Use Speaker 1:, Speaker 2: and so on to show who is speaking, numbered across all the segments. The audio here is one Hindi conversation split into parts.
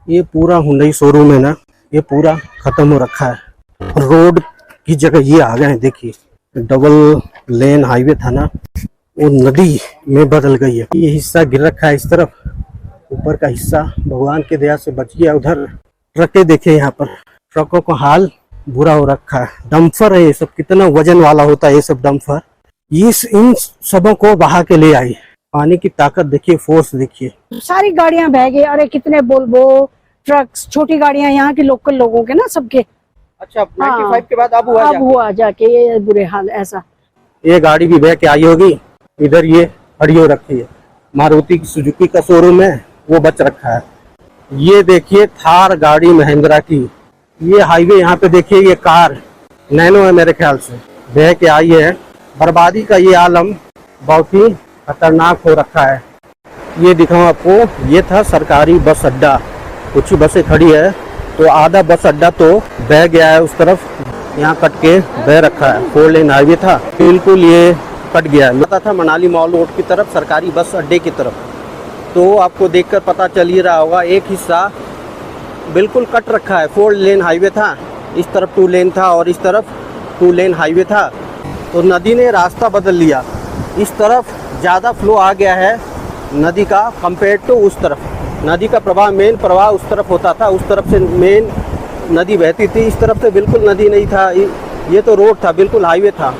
Speaker 1: ये पूरा हुंडई शोरूम है ना, ये पूरा खत्म हो रखा है। रोड की जगह ये आ गए हैं। देखिए डबल लेन हाईवे था ना, वो नदी में बदल गई है। ये हिस्सा गिर रखा है इस तरफ, ऊपर का हिस्सा भगवान की दया से बच गया। उधर ट्रकें देखे, यहाँ पर ट्रकों का हाल बुरा हो रखा है। डंपर है ये सब, कितना वजन वाला होता है ये सब डंपर। इन सबों को बहा के ले आई। पानी की ताकत देखिए, फोर्स देखिए।
Speaker 2: सारी गाड़ियां बह गई। अरे कितने बोल्बो ट्रक्स, छोटी गाड़ियां यहाँ के लोकल लोगों के ना सबके।
Speaker 3: अच्छा 95 के बाद अब हुआ
Speaker 2: जाके ये बुरे हाल ऐसा।
Speaker 1: ये गाड़ी भी बह के आई होगी। इधर ये खड़ी हो रखी है, मारुति की सुजुकी का शोरूम है, वो बच रखा है। ये देखिए थार गाड़ी महिंद्रा की। ये हाईवे यहाँ पे देखिए, ये कार नैनो है मेरे ख्याल से, बह के आई है। बर्बादी का ये आलम बहुत ही खतरनाक हो रखा है। ये दिखाऊं आपको, ये था सरकारी बस अड्डा। कुछ ही बसें खड़ी है, तो आधा बस अड्डा तो बह गया है उस तरफ, यहाँ कट के बह रखा है। 4 लेन हाईवे था, बिल्कुल ये कट गया है। पता था मनाली मॉल रोड की तरफ, सरकारी बस अड्डे की तरफ। तो आपको देखकर पता चल ही रहा होगा, एक हिस्सा बिल्कुल कट रखा है। 4 लेन हाईवे था, इस तरफ 2 लेन था और इस तरफ 2 लेन हाईवे था। तो नदी ने रास्ता बदल लिया, इस तरफ ज़्यादा फ्लो आ गया है नदी का कंपेयर टू उस तरफ। नदी का प्रवाह, मेन प्रवाह उस तरफ होता था, उस तरफ से मेन नदी बहती थी। इस तरफ से बिल्कुल नदी नहीं था, ये तो रोड था, बिल्कुल हाईवे था।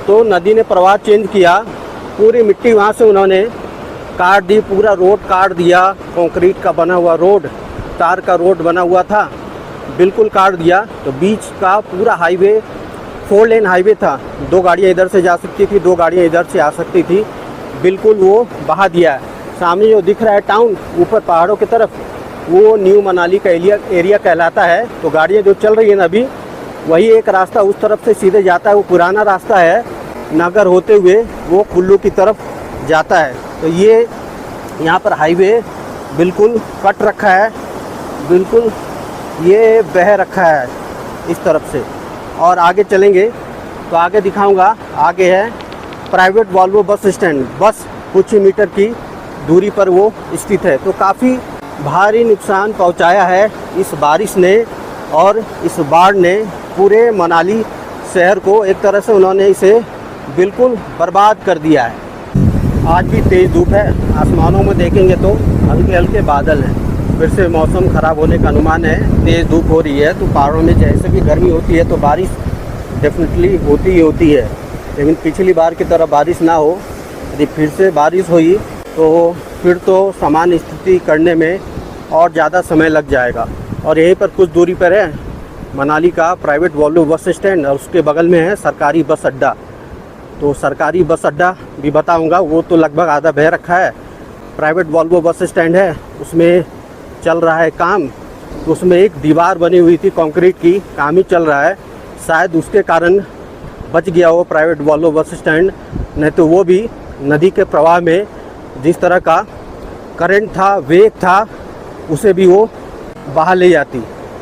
Speaker 1: तो नदी ने प्रवाह चेंज किया, पूरी मिट्टी वहाँ से उन्होंने काट दी, पूरा रोड काट दिया। कंक्रीट का बना हुआ रोड, तार का रोड बना हुआ था, बिल्कुल काट दिया। तो बीच का पूरा हाईवे 4 लेन हाईवे था, 2 गाड़ियाँ इधर से जा सकती थी, 2 गाड़ियाँ इधर से आ सकती थी, बिल्कुल वो बहा दिया है। सामने जो दिख रहा है टाउन ऊपर पहाड़ों की तरफ, वो न्यू मनाली का एरिया कहलाता है। तो गाड़ियाँ जो चल रही है ना अभी, वही एक रास्ता उस तरफ से सीधे जाता है, वो पुराना रास्ता है, नगर होते हुए वो कुल्लू की तरफ जाता है। तो ये यहाँ पर हाईवे बिल्कुल कट रखा है, बिल्कुल ये बह रखा है इस तरफ से। और आगे चलेंगे तो आगे दिखाऊंगा, आगे है प्राइवेट वॉल्वो बस स्टैंड। बस कुछ ही मीटर की दूरी पर वो स्थित है। तो काफ़ी भारी नुकसान पहुंचाया है इस बारिश ने और इस बाढ़ ने पूरे मनाली शहर को। एक तरह से उन्होंने इसे बिल्कुल बर्बाद कर दिया है। आज भी तेज़ धूप है, आसमानों में देखेंगे तो हल्के हल्के बादल हैं। फिर से मौसम ख़राब होने का अनुमान है, तेज़ धूप हो रही है। तो पहाड़ों में जैसे भी गर्मी होती है तो बारिश डेफिनेटली होती ही होती है, लेकिन पिछली बार की तरह बारिश ना हो। यदि फिर से बारिश हुई तो फिर तो सामान्य स्थिति करने में और ज़्यादा समय लग जाएगा। और यहीं पर कुछ दूरी पर है मनाली का प्राइवेट वॉल्वो बस स्टैंड, और उसके बगल में है सरकारी बस अड्डा। तो सरकारी बस अड्डा भी बताऊंगा, वो तो लगभग आधा बह रखा है। प्राइवेट वॉल्वो बस स्टैंड है, उसमें चल रहा है काम। तो उसमें एक दीवार बनी हुई थी कंक्रीट की, काम ही चल रहा है, शायद उसके कारण बच गया वो प्राइवेट वॉल्वो बस स्टैंड। नहीं तो वो भी नदी के प्रवाह में जिस तरह का करंट था, वेग था, उसे भी वो बहा ले जाती।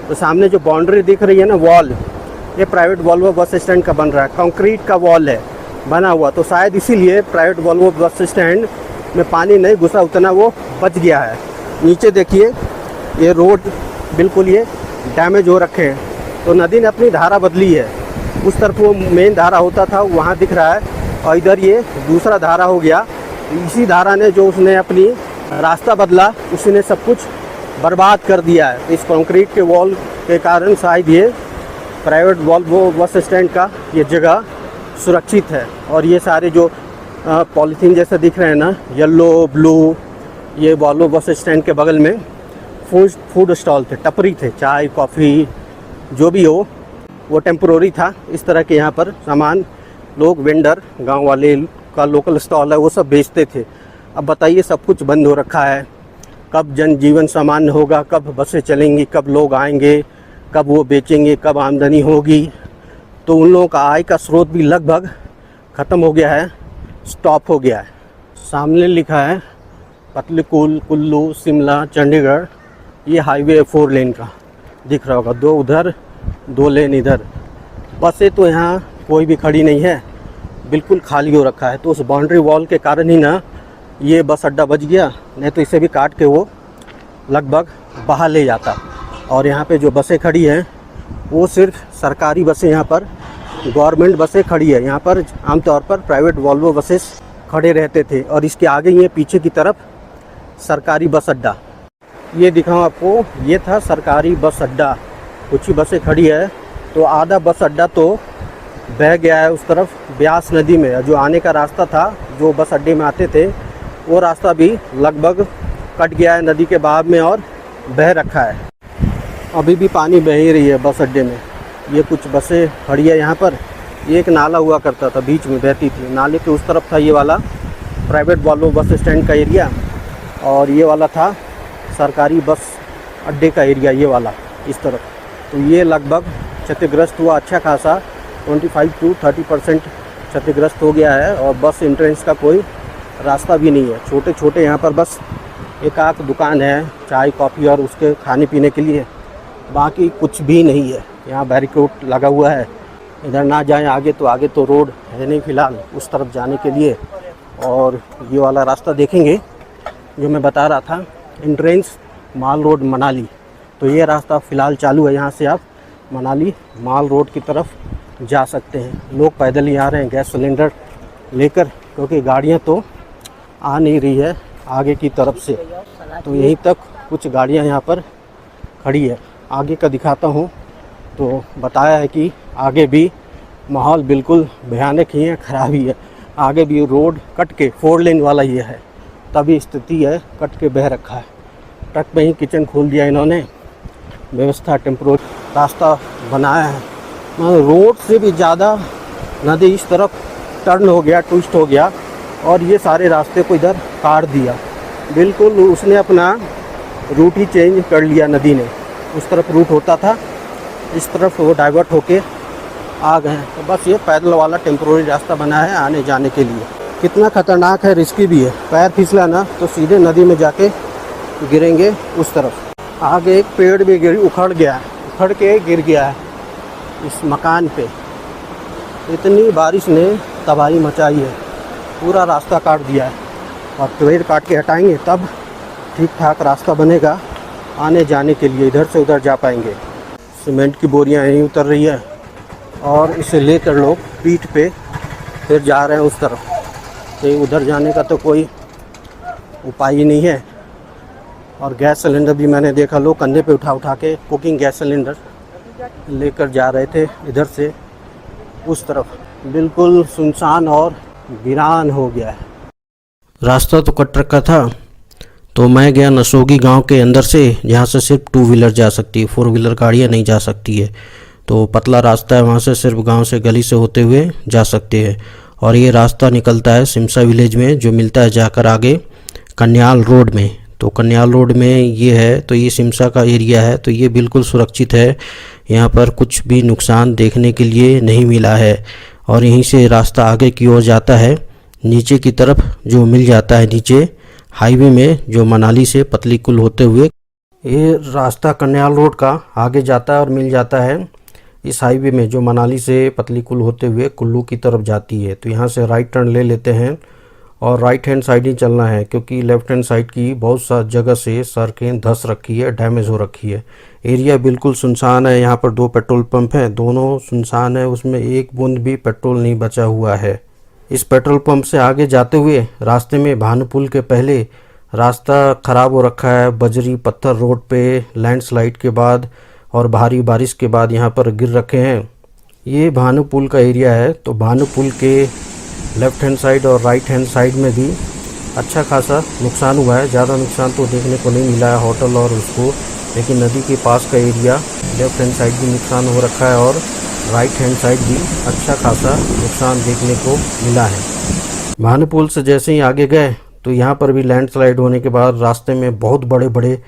Speaker 1: तो सामने जो बाउंड्री दिख रही है ना, वॉल, ये प्राइवेट वॉल्वो बस स्टैंड का बन रहा है, कंक्रीट का वॉल है बना हुआ। तो शायद इसीलिए प्राइवेट वॉल्वो बस स्टैंड में पानी नहीं घुसा, उतना वो बच गया है। नीचे देखिए ये रोड बिल्कुल ये डैमेज हो रखे हैं। तो नदी ने अपनी धारा बदली है, उस तरफ वो मेन धारा होता था वहाँ दिख रहा है, और इधर ये दूसरा धारा हो गया। इसी धारा ने जो उसने अपनी रास्ता बदला, उसी ने सब कुछ बर्बाद कर दिया है। इस कंक्रीट के वॉल के कारण शायद ये प्राइवेट वॉल्वो बस स्टैंड का ये जगह सुरक्षित है। और ये सारे जो पॉलीथीन जैसे दिख रहे हैं ना, येलो ब्लू, ये वॉल्वो बस स्टैंड के बगल में फूड स्टॉल थे, टपरी थे, चाय कॉफ़ी जो भी हो, वो टेम्प्रोरी था। इस तरह के यहाँ पर सामान लोग, वेंडर, गांव वाले का लोकल स्टॉल है, वो सब बेचते थे। अब बताइए सब कुछ बंद हो रखा है। कब जनजीवन सामान्य होगा, कब बसें चलेंगी, कब लोग आएंगे, कब वो बेचेंगे, कब आमदनी होगी। तो उन लोगों का आय का स्रोत भी लगभग ख़त्म हो गया है, स्टॉप हो गया है। सामने लिखा है पतलीकूल, कुल्लू, शिमला, चंडीगढ़। ये हाईवे 4 लेन का दिख रहा होगा, 2 उधर 2 लेन इधर। बसें तो यहाँ कोई भी खड़ी नहीं है, बिल्कुल खाली हो रखा है। तो उस बाउंड्री वॉल के कारण ही ना ये बस अड्डा बच गया, नहीं तो इसे भी काट के वो लगभग बहा ले जाता। और यहाँ पे जो बसें खड़ी हैं वो सिर्फ सरकारी बसें, यहाँ पर गवर्नमेंट बसें खड़ी है। यहाँ पर आमतौर पर प्राइवेट वॉल्वो बसेस खड़े रहते थे। और इसके आगे ये पीछे की तरफ सरकारी बस अड्डा, ये दिखाऊँ आपको, ये था सरकारी बस अड्डा। कुछ ही बसें खड़ी है, तो आधा बस अड्डा तो बह गया है उस तरफ ब्यास नदी में। जो आने का रास्ता था, जो बस अड्डे में आते थे, वो रास्ता भी लगभग कट गया है नदी के बहाव में और बह रखा है। अभी भी पानी बह ही रही है बस अड्डे में। ये कुछ बसें खड़ी है यहाँ पर। ये एक नाला हुआ करता था, बीच में बहती थी। नाले के उस तरफ था ये वाला प्राइवेट वॉल्वो बस स्टैंड का एरिया, और ये वाला था सरकारी बस अड्डे का एरिया, ये वाला इस तरफ। तो ये लगभग क्षतिग्रस्त हुआ अच्छा खासा, 25 to 30% क्षतिग्रस्त हो गया है। और बस एंट्रेंस का कोई रास्ता भी नहीं है। छोटे छोटे यहाँ पर बस एक आध दुकान है चाय कॉफ़ी और उसके खाने पीने के लिए, बाकी कुछ भी नहीं है। यहाँ बैरिकेड लगा हुआ है, इधर ना जाएं आगे, तो आगे तो रोड है नहीं फ़िलहाल उस तरफ जाने के लिए। और ये वाला रास्ता देखेंगे जो मैं बता रहा था, एंट्रेंस माल रोड मनाली, तो ये रास्ता फ़िलहाल चालू है। यहाँ से आप मनाली माल रोड की तरफ जा सकते हैं। लोग पैदल ही आ रहे हैं गैस सिलेंडर लेकर, क्योंकि गाड़ियाँ तो आ नहीं रही है आगे की तरफ से। तो यहीं तक कुछ गाड़ियाँ यहाँ पर खड़ी है। आगे का दिखाता हूँ, तो बताया है कि आगे भी माहौल बिल्कुल भयानक ही है, ख़राब ही है। आगे भी रोड कट के 4 लेन वाला ये है, तभी स्थिति है, कट के बह रखा है। ट्रक में ही किचन खोल दिया इन्होंने, व्यवस्था टेम्पोररी रास्ता बनाया है। रोड से भी ज़्यादा नदी इस तरफ टर्न हो गया, ट्विस्ट हो गया, और ये सारे रास्ते को इधर काट दिया। बिल्कुल उसने अपना रूट ही चेंज कर लिया नदी ने। उस तरफ रूट होता था, इस तरफ वो डाइवर्ट होके आ गए हैं। तो बस ये पैदल वाला टेम्पोररी रास्ता बना है आने जाने के लिए। कितना ख़तरनाक है, रिस्की भी है। पैर फिसला ना तो सीधे नदी में जाके गिरेंगे उस तरफ। आगे एक पेड़ भी उखड़ गया है, उखड़ के गिर गया है इस मकान पे। इतनी बारिश ने तबाही मचाई है, पूरा रास्ता काट दिया है। और पेड़ काट के हटाएंगे तब ठीक ठाक रास्ता बनेगा आने जाने के लिए, इधर से उधर जा पाएंगे। सीमेंट की बोरियां यहीं उतर रही है और इसे लेकर लोग पीठ पे फिर जा रहे हैं उस तरफ। तो उधर जाने का तो कोई उपाय ही नहीं है। और गैस सिलेंडर भी मैंने देखा लोग कंधे पे उठा उठा के कुकिंग गैस सिलेंडर लेकर जा रहे थे इधर से उस तरफ। बिल्कुल सुनसान और वीरान हो गया है। रास्ता तो कट रखा था, तो मैं गया नसोगी गांव के अंदर से, जहां से सिर्फ 2 व्हीलर जा सकती है, 4 व्हीलर गाड़ियां नहीं जा सकती है। तो पतला रास्ता है, वहां से सिर्फ गांव से गली से होते हुए जा सकते हैं। और ये रास्ता निकलता है सिमसा विलेज में, जो मिलता है जाकर आगे कन्याल रोड में। तो कन्याल रोड में ये है, तो ये सिमसा का एरिया है, तो ये बिल्कुल सुरक्षित है। यहाँ पर कुछ भी नुकसान देखने के लिए नहीं मिला है। और यहीं से रास्ता आगे की ओर जाता है नीचे की तरफ, जो मिल जाता है नीचे हाईवे में, जो मनाली से पतली कुल होते हुए। ये रास्ता कन्याल रोड का आगे जाता है और मिल जाता है इस हाईवे में, जो मनाली से पतली कुल होते हुए कुल्लू की तरफ जाती है। तो यहाँ से राइट टर्न ले लेते हैं और राइट हैंड साइड ही चलना है, क्योंकि लेफ्ट हैंड साइड की बहुत सा जगह से सड़कें धंस रखी है, डैमेज हो रखी है। एरिया बिल्कुल सुनसान है। यहाँ पर 2 पेट्रोल पंप हैं, दोनों सुनसान है, उसमें एक बूंद भी पेट्रोल नहीं बचा हुआ है। इस पेट्रोल पंप से आगे जाते हुए रास्ते में भानुपुल के पहले रास्ता ख़राब हो रखा है। बजरी पत्थर रोड पे लैंडस्लाइड के बाद और भारी बारिश के बाद यहाँ पर गिर रखे हैं। ये भानुपुल का एरिया है। तो भानुपुल के लेफ़्ट हैंड साइड और राइट हैंड साइड में भी अच्छा खासा नुकसान हुआ है। ज़्यादा नुकसान तो देखने को नहीं मिला है होटल और उसको, लेकिन नदी के पास का एरिया लेफ़्ट हैंड साइड भी नुकसान हो रखा है और राइट हैंड साइड भी अच्छा खासा नुकसान देखने को मिला है। भानुपुल से जैसे ही आगे गए तो यहाँ पर भी लैंडस्लाइड होने के बाद रास्ते में बहुत बड़े बड़े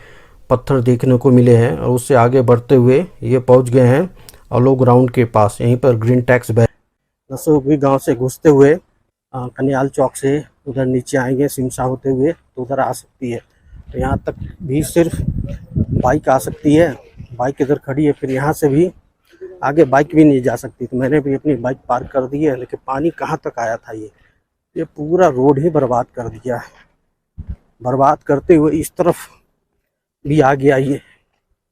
Speaker 1: पत्थर देखने को मिले हैं। और उससे आगे बढ़ते हुए ये पहुँच गए हैं अलो ग्राउंड के पास। यहीं पर ग्रीन टैक्स नसोगी गांव से घुसते हुए कन्याल चौक से उधर नीचे आएंगे सिमसा होते हुए, तो उधर आ सकती है। तो यहाँ तक भी सिर्फ बाइक आ सकती है, बाइक इधर खड़ी है। फिर यहाँ से भी आगे बाइक भी नहीं जा सकती। तो मैंने भी अपनी बाइक पार्क कर दी है। लेकिन पानी कहाँ तक आया था, ये पूरा रोड ही बर्बाद कर दिया है। बर्बाद करते हुए इस तरफ भी आ गया, ये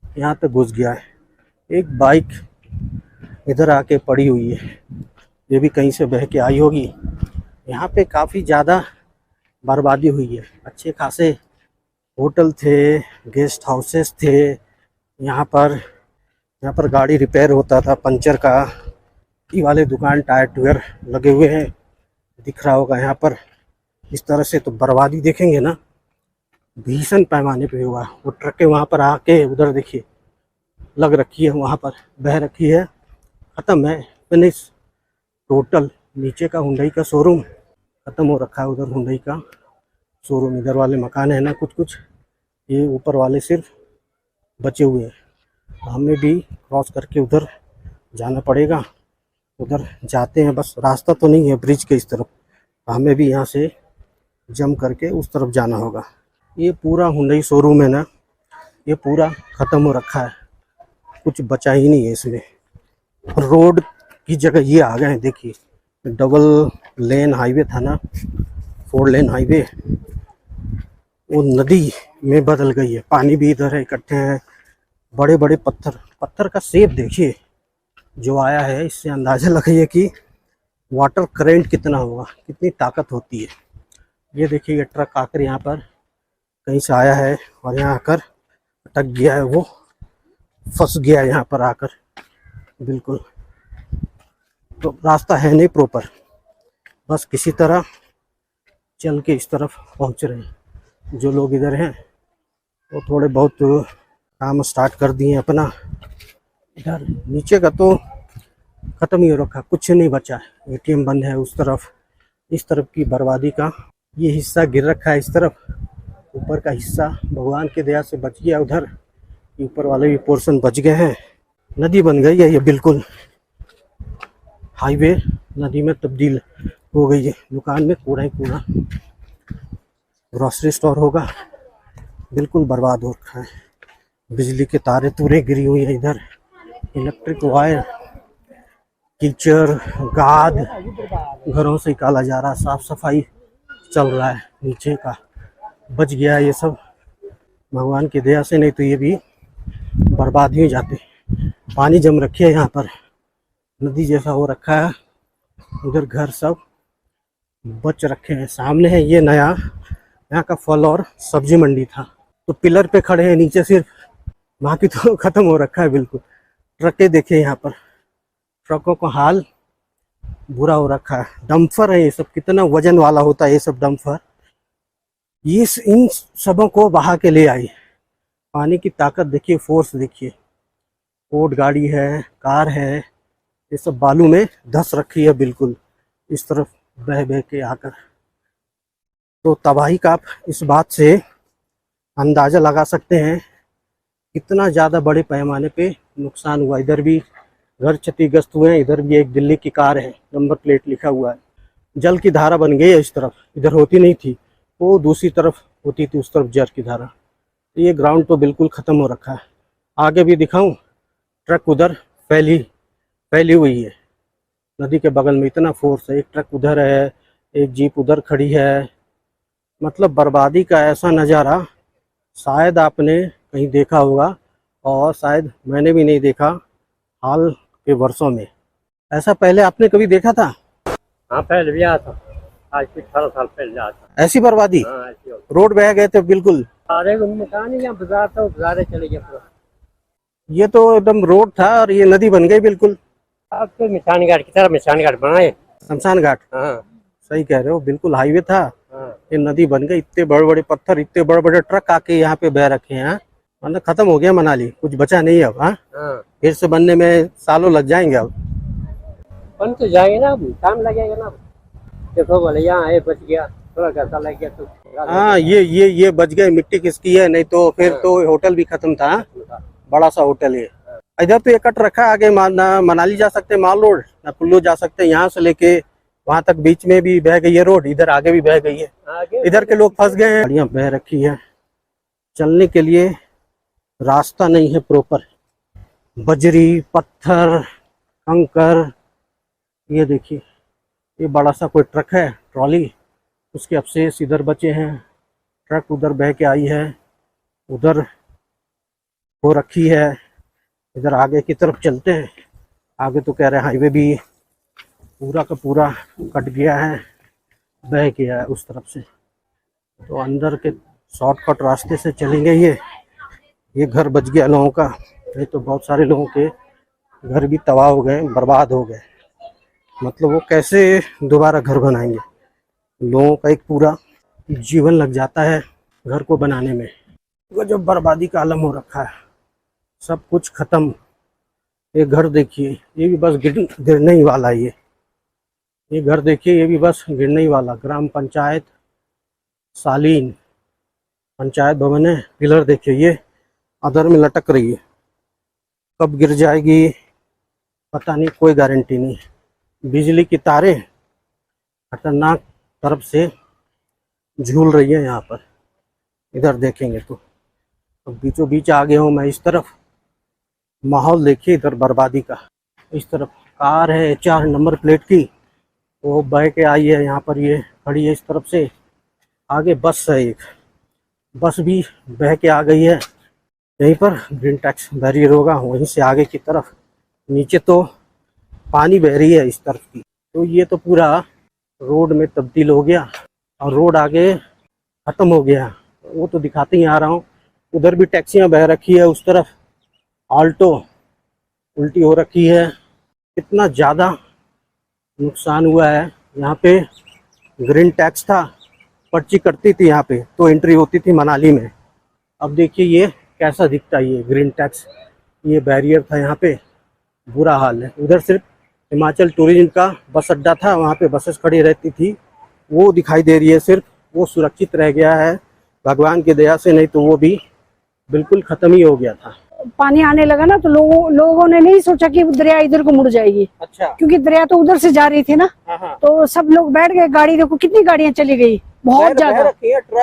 Speaker 1: यहाँ तक घुस गया है। एक बाइक इधर आके पड़ी हुई है, ये भी कहीं से बह के आई होगी। यहाँ पे काफ़ी ज़्यादा बर्बादी हुई है। अच्छे खासे होटल थे, गेस्ट हाउसेस थे यहाँ पर गाड़ी रिपेयर होता था, पंचर का। ये वाले दुकान टायर टूयर लगे हुए हैं, दिख रहा होगा यहाँ पर। इस तरह से तो बर्बादी देखेंगे ना, भीषण पैमाने पे हुआ। वो ट्रकें वहाँ पर आके उधर देखिए लग रखी है, वहाँ पर बह रखी है, ख़त्म है, फिनिश टोटल। नीचे का हुंडई का शोरूम ख़त्म हो रखा है, उधर हुंडई का शोरूम। इधर वाले मकान है ना कुछ कुछ, ये ऊपर वाले सिर्फ बचे हुए हैं। हमें भी क्रॉस करके उधर जाना पड़ेगा, उधर जाते हैं। बस रास्ता तो नहीं है ब्रिज के इस तरफ, हमें भी यहाँ से जम करके उस तरफ जाना होगा। ये पूरा हुंडई शोरूम है ना, ये पूरा ख़त्म हो रखा है, कुछ बचा ही नहीं है इसमें। रोड की जगह ये आ गए हैं, देखिए डबल लेन हाईवे था ना, 4 लेन हाईवे, वो नदी में बदल गई है। पानी भी इधर है, इकट्ठे हैं बड़े बड़े पत्थर का शेप देखिए जो आया है, इससे अंदाज़ा लगाइए कि वाटर करंट कितना होगा, कितनी ताकत होती है। ये देखिए ये ट्रक आकर यहाँ पर कहीं से आया है और यहाँ आकर अटक गया है, वो फंस गया है यहाँ पर आकर बिल्कुल। तो रास्ता है नहीं प्रॉपर, बस किसी तरह चल के इस तरफ पहुँच रहे हैं। जो लोग इधर हैं वो थोड़े बहुत काम स्टार्ट कर दिए अपना। इधर नीचे का तो ख़त्म ही हो रखा, कुछ नहीं बचा है। एटीएम बंद है उस तरफ, इस तरफ की बर्बादी का ये हिस्सा गिर रखा है इस तरफ। ऊपर का हिस्सा भगवान की दया से बच गया, उधर ऊपर वाले भी पोर्शन बच गए हैं। नदी बन गई है ये बिल्कुल, हाईवे नदी में तब्दील हो गई है। दुकान में कूड़ा ही कूड़ा, ग्रॉसरी स्टोर होगा, बिल्कुल बर्बाद हो रखा है। बिजली के तारे तूरे गिरी हुई है इधर, इलेक्ट्रिक वायर, कीचड़, गाद घरों से निकाला जा रहा, साफ सफाई चल रहा है। नीचे का बच गया ये सब भगवान की दया से, नहीं तो ये भी बर्बाद ही जाते। पानी जम रखी है यहाँ पर, नदी जैसा हो रखा है। उधर घर सब बच रखे हैं। सामने है ये नया यहाँ का फल और सब्जी मंडी था, तो पिलर पे खड़े हैं, नीचे सिर्फ, बाकी तो ख़त्म हो रखा है बिल्कुल। ट्रकें देखिए यहाँ पर, ट्रकों का हाल बुरा हो रखा है। डम्फर है ये सब, कितना वजन वाला होता है ये सब डम्फर, ये इन सबों को बहा के ले आई। पानी की ताकत देखिए, फोर्स देखिए। फोर्ड गाड़ी है, कार है, ये सब बालू में धंस रखी है बिल्कुल, इस तरफ बह बह के आकर। तो तबाही का आप इस बात से अंदाज़ा लगा सकते हैं कितना ज़्यादा बड़े पैमाने पे नुकसान हुआ। इधर भी घर क्षतिग्रस्त हुए हैं, इधर भी एक दिल्ली की कार है, नंबर प्लेट लिखा हुआ है। जल की धारा बन गई है इस तरफ, इधर होती नहीं थी, वो दूसरी तरफ होती थी, उस तरफ जल की धारा। ये ग्राउंड तो बिल्कुल ख़त्म हो रखा है। आगे भी दिखाऊं, ट्रक उधर फैली हुई है नदी के बगल में, इतना फोर्स है। एक ट्रक उधर है, एक जीप उधर खड़ी है। मतलब बर्बादी का ऐसा नज़ारा शायद आपने कहीं देखा होगा, और शायद मैंने भी नहीं देखा हाल के वर्षों में। ऐसा पहले आपने कभी देखा था?
Speaker 4: हाँ पहले भी आया था, आज कुछ 18 साल पहले आया था।
Speaker 1: ऐसी बर्बादी?
Speaker 4: हाँ ऐसी होती।
Speaker 1: रोड बह गए थे बिल्कुल।
Speaker 4: सारे मकान यहाँ बाजार था, बाजारे चले गए पूरा।
Speaker 1: ये तो एकदम रोड था और ये नदी बन गई बिल्कुल।
Speaker 4: अब तो मिशान घाट की तरह मिशान घाट बनाए।
Speaker 1: शमशान घाट,
Speaker 4: हाँ
Speaker 1: सही कह रहे हो, बिल्कुल हाईवे था,
Speaker 4: हाँ।
Speaker 1: ये नदी बन गई। इतने बड़े बड़े पत्थर, इतने बड़े बड़े ट्रक आके यहाँ पे बह रखे हैं। मतलब खत्म हो गया मनाली, कुछ बचा नहीं है अब। हाँ,
Speaker 4: हाँ
Speaker 1: फिर से बनने में सालों लग जाएंगे अब।
Speaker 4: बन तो जाएंगे ना, अब टाइम लगेगा ना। देखो बोले यहाँ है, बच गया, थोड़ा पैसा लग गया तो।
Speaker 1: हाँ, ये बच गए। मिट्टी किसकी है, नहीं तो फिर तो होटल भी खत्म था। बड़ा सा होटल है इधर, तो ये कट रखा है। आगे ना मनाली जा सकते हैं माल रोड, ना कुल्लू जा सकते हैं। यहाँ से लेके वहां तक बीच में भी बह गई है रोड, इधर आगे भी बह गई है। इधर के लोग फंस गए हैं, गाड़ियां बह रखी है, चलने के लिए रास्ता नहीं है प्रॉपर। बजरी, पत्थर, कंकर, ये देखिए ये बड़ा सा कोई ट्रक है, ट्रॉली, उसके अवशेष इधर बचे हैं। ट्रक उधर बह के आई है, उधर हो रखी है। इधर आगे की तरफ चलते हैं। आगे तो कह रहे हैं हाईवे भी पूरा का पूरा कट गया है, बह गया है उस तरफ से। तो अंदर के शॉर्टकट रास्ते से चलेंगे। ये घर बच गया लोगों का। ये तो बहुत सारे लोगों के घर भी तबाह हो गए, बर्बाद हो गए। मतलब वो कैसे दोबारा घर बनाएंगे? लोगों का एक पूरा जीवन लग जाता है घर को बनाने में। वो जो बर्बादी का आलम हो रखा है, सब कुछ खत्म। ये घर देखिए, ये भी बस गिरने ही वाला है। ये घर देखिए, ये भी बस गिरने ही वाला। ग्राम पंचायत सालीन पंचायत भवन है। पिलर देखिए, ये अदर में लटक रही है। कब गिर जाएगी पता नहीं, कोई गारंटी नहीं। बिजली की तारें खतरनाक तरफ से झूल रही है यहाँ पर। इधर देखेंगे तो अब बीचों बीच आ गया हूँ मैं इस तरफ। माहौल देखिए इधर बर्बादी का। इस तरफ कार है 4 नंबर प्लेट की, वो बह के आई है यहाँ पर, ये खड़ी है इस तरफ से। आगे बस है, एक बस भी बह के आ गई है। यहीं पर ग्रीन टैक्स बैरियर होगा, वहीं से आगे की तरफ। नीचे तो पानी बह रही है इस तरफ की। तो ये तो पूरा रोड में तब्दील हो गया और रोड आगे ख़त्म हो गया। वो तो दिखाते ही आ रहा हूँ। उधर भी टैक्सियाँ बह रखी है, उस तरफ आल्टो उल्टी हो रखी है। कितना ज़्यादा नुकसान हुआ है। यहाँ पे ग्रीन टैक्स था, पर्ची कटती थी यहाँ पे तो एंट्री होती थी मनाली में। अब देखिए ये कैसा दिखता है, ये ग्रीन टैक्स, ये बैरियर था यहाँ पे। बुरा हाल है। उधर सिर्फ हिमाचल टूरिज्म का बस अड्डा था, वहाँ पे बसेस खड़ी रहती थी, वो दिखाई दे रही है सिर्फ। वो सुरक्षित रह गया है भगवान की दया से, नहीं तो वो भी बिल्कुल ख़त्म ही हो गया था।
Speaker 2: पानी आने लगा ना तो लोगों ने नहीं सोचा कि दरिया इधर को मुड़ जाएगी।
Speaker 3: अच्छा।
Speaker 2: क्योंकि दरिया तो उधर से जा रही थी ना।
Speaker 3: हाँ।
Speaker 2: तो सब लोग बैठ गए। गाड़ी देखो कितनी गाड़ियां चली गई, बहुत ज्यादा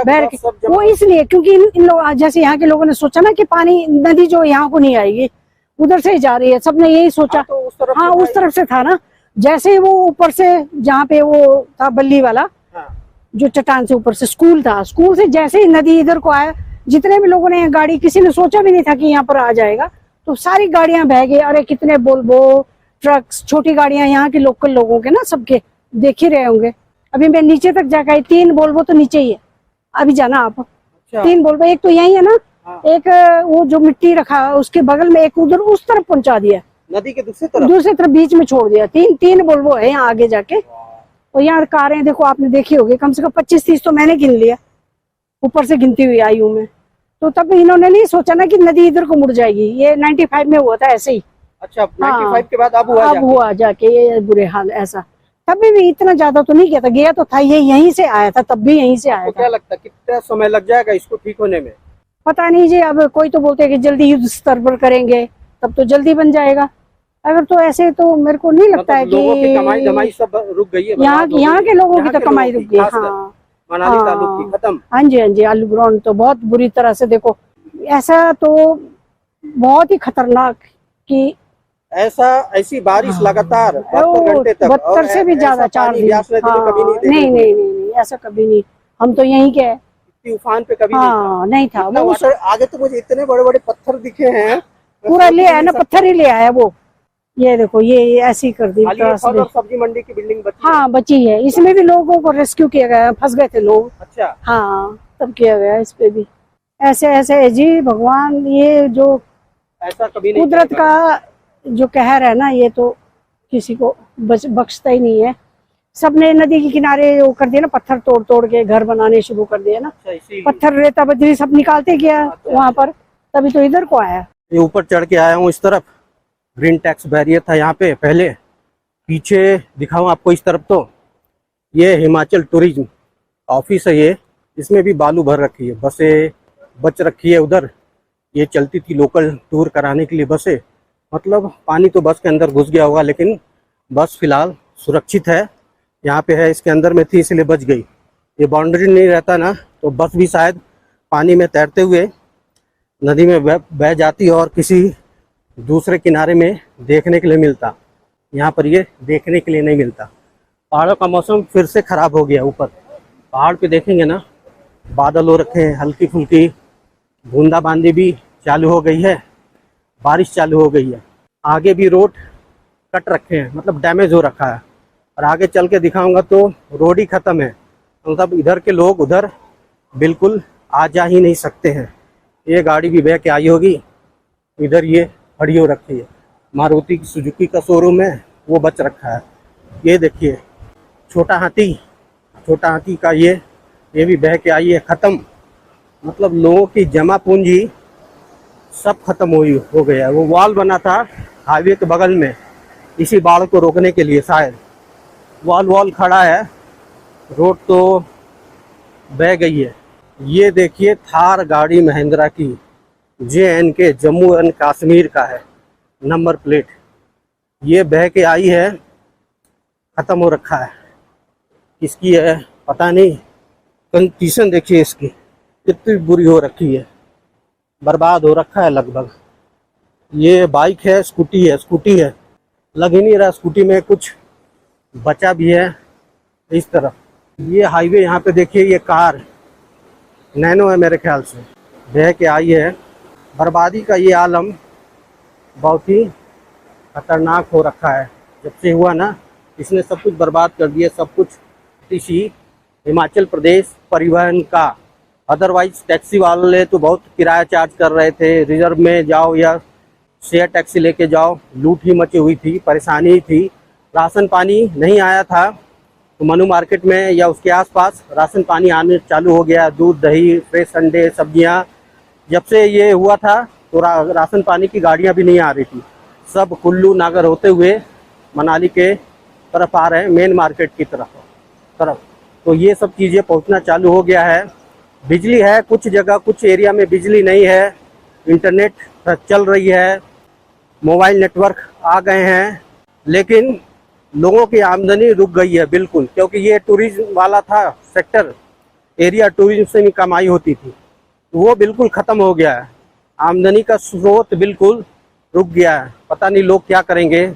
Speaker 2: बैठ के। वो इसलिए क्योंकि इन लोग जैसे यहाँ के लोगों ने सोचा ना कि पानी नदी जो यहाँ को नहीं आएगी, उधर से ही जा रही है। सबने यही सोचा।
Speaker 3: तो उस तरफ
Speaker 2: हाँ, उस तरफ से था ना। जैसे ही वो ऊपर से जहाँ पे वो था बल्ली वाला, जो चट्टान से ऊपर से स्कूल था, स्कूल से जैसे ही नदी इधर को आया, जितने भी लोगों ने गाड़ी, किसी ने सोचा भी नहीं था कि यहाँ पर आ जाएगा, तो सारी गाड़ियां बह गई। अरे कितने बोल्बो ट्रक्स, छोटी गाड़ियां यहाँ के लोकल लोगों के ना, सबके देख ही रहे होंगे। अभी मैं नीचे तक जाकर आई, 3 बोल्बो तो नीचे ही है। अभी जाना आप।
Speaker 3: अच्छा।
Speaker 2: 3 बोल्बो, एक तो यही है ना। एक वो जो मिट्टी रखा उसके बगल में, एक उधर उस तरफ पहुंचा दिया,
Speaker 3: नदी के दूसरी तरफ
Speaker 2: बीच में छोड़ दिया। 3 बोल्बो है यहाँ आगे जाके। और यहाँ कारें देखो, आपने देखी होगी, कम से कम 25-30 तो मैंने गिन लिया, ऊपर से गिनती हुई आई हूँ मैं। तो तब इन्होंने नहीं सोचा ना कि नदी इधर को मुड़ जाएगी। ये 95 में हुआ था ऐसे ही।
Speaker 3: अच्छा, 95 के बाद अब
Speaker 2: हुआ जाके ये बुरे हाल ऐसा। तभी भी इतना ज्यादा तो नहीं गया था, गया तो था, ये यहीं से आया था, तब भी यहीं से आया था।
Speaker 3: क्या लगता है कितना समय लग जाएगा इसको ठीक होने में?
Speaker 2: पता नहीं जी। अब कोई तो बोलते हैं कि जल्दी युद्ध स्तर पर करेंगे, तब तो जल्दी बन जाएगा। अगर तो ऐसे तो मेरे को नहीं लगता है कि
Speaker 3: लोगों की कमाई धमाई सब रुक गई है।
Speaker 2: यहाँ के लोगों की तो कमाई रुक गई। हाँ,
Speaker 3: मनाली तालुक की खत्म।
Speaker 2: हाँ जी, आलू ग्राउंड तो बहुत बुरी तरह से। देखो ऐसा तो बहुत ही खतरनाक कि
Speaker 3: ऐसी बारिश लगातार 72 घंटे तक,
Speaker 2: 72 से भी ज्यादा 4 दिन। नहीं, ऐसा कभी नहीं। हम तो यहीं के
Speaker 3: तूफान पे कभी
Speaker 2: नहीं था वो।
Speaker 3: आगे तो मुझे इतने बड़े बड़े पत्थर दिखे हैं,
Speaker 2: पूरा ले आया ना, पत्थर ही ले आया वो। ये देखो, ये ऐसी कर दी।
Speaker 3: सब्जी मंडी की बिल्डिंग बची।
Speaker 2: हाँ, बची है। इसमें भी लोगों को रेस्क्यू किया गया, फंस गए थे लोग।
Speaker 3: अच्छा।
Speaker 2: हाँ, तब किया गया इस पे भी। ऐसे जी भगवान, ये जो
Speaker 3: ऐसा कभी नहीं,
Speaker 2: कुदरत का जो कहर है ना, ये तो किसी को बख्शता ही नहीं है। सबने नदी के किनारे वो कर दिया ना, पत्थर तोड़ तोड़ के घर बनाने शुरू कर दिया ना। पत्थर, रेता, बजरी सब निकालते गया वहां पर, तभी तो इधर को आया।
Speaker 1: ये ऊपर चढ़ के आया हूँ इस तरफ। ग्रीन टैक्स बैरियर था यहाँ पे पहले। पीछे दिखाऊं आपको इस तरफ, तो ये हिमाचल टूरिज्म ऑफिस है ये। इसमें भी बालू भर रखी है, बसें बच रखी है उधर। ये चलती थी लोकल टूर कराने के लिए बसें। मतलब पानी तो बस के अंदर घुस गया होगा, लेकिन बस फिलहाल सुरक्षित है। यहाँ पे है, इसके अंदर में थी इसलिए बच गई। ये बाउंड्री नहीं रहता ना तो बस भी शायद पानी में तैरते हुए नदी में बह जाती और किसी दूसरे किनारे में देखने के लिए मिलता। यहाँ पर ये देखने के लिए नहीं मिलता। पहाड़ों का मौसम फिर से ख़राब हो गया। ऊपर पहाड़ पे देखेंगे ना, बादल हो रखे हैं, हल्की फुल्की बूंदाबांदी भी चालू हो गई है। बारिश चालू हो गई है। आगे भी रोड कट रखे हैं, मतलब डैमेज हो रखा है। और आगे चल के दिखाऊंगा तो रोड ही ख़त्म है, मतलब इधर के लोग उधर बिल्कुल आ जा ही नहीं सकते हैं। ये गाड़ी भी बह के आई होगी, इधर ये खड़ी हो रखी है। मारुति सुजुकी का शोरूम है, वो बच रखा है। ये देखिए छोटा हाथी का ये भी बह के आई है, ख़त्म। मतलब लोगों की जमा पूंजी सब खत्म हो गया है। वो वॉल बना था हाईवे के बगल में, इसी बाढ़ को रोकने के लिए शायद वॉल खड़ा है, रोड तो बह गई है। ये देखिए थार गाड़ी महिंद्रा की JNK जम्मू एंड कश्मीर का है नंबर प्लेट। ये बह के आई है, ख़त्म हो रखा है। किसकी है पता नहीं। कंडीशन देखिए इसकी कितनी बुरी हो रखी है, बर्बाद हो रखा है लगभग। ये बाइक है, स्कूटी है, लग ही नहीं रहा स्कूटी में कुछ बचा भी है। इस तरफ ये हाईवे, यहाँ पे देखिए ये कार नैनो है मेरे ख्याल से, बह के आई है। बर्बादी का ये आलम बहुत ही खतरनाक हो रखा है। जब से हुआ ना, इसने सब कुछ बर्बाद कर दिया, सब कुछ। इसी हिमाचल प्रदेश परिवहन का, अदरवाइज टैक्सी वाले तो बहुत किराया चार्ज कर रहे थे। रिजर्व में जाओ या शेयर टैक्सी लेके जाओ, लूट ही मची हुई थी, परेशानी ही थी। राशन पानी नहीं आया था तो मनु मार्केट में या उसके आसपास राशन पानी आने चालू हो गया। दूध, दही, फ्रेश अंडे, सब्जियां। जब से ये हुआ था तो राशन पानी की गाड़ियां भी नहीं आ रही थी। सब कुल्लू नागर होते हुए मनाली के तरफ आ रहे हैं, मेन मार्केट की तरफ। तो ये सब चीज़ें पहुंचना चालू हो गया है। बिजली है कुछ जगह, कुछ एरिया में बिजली नहीं है, इंटरनेट चल रही है, मोबाइल नेटवर्क आ गए हैं, लेकिन लोगों की आमदनी रुक गई है बिल्कुल। क्योंकि ये टूरिज्म वाला था सेक्टर एरिया, टूरिज्म से भी कमाई होती थी, वो बिल्कुल ख़त्म हो गया है। आमदनी का स्रोत बिल्कुल रुक गया है। पता नहीं लोग क्या करेंगे।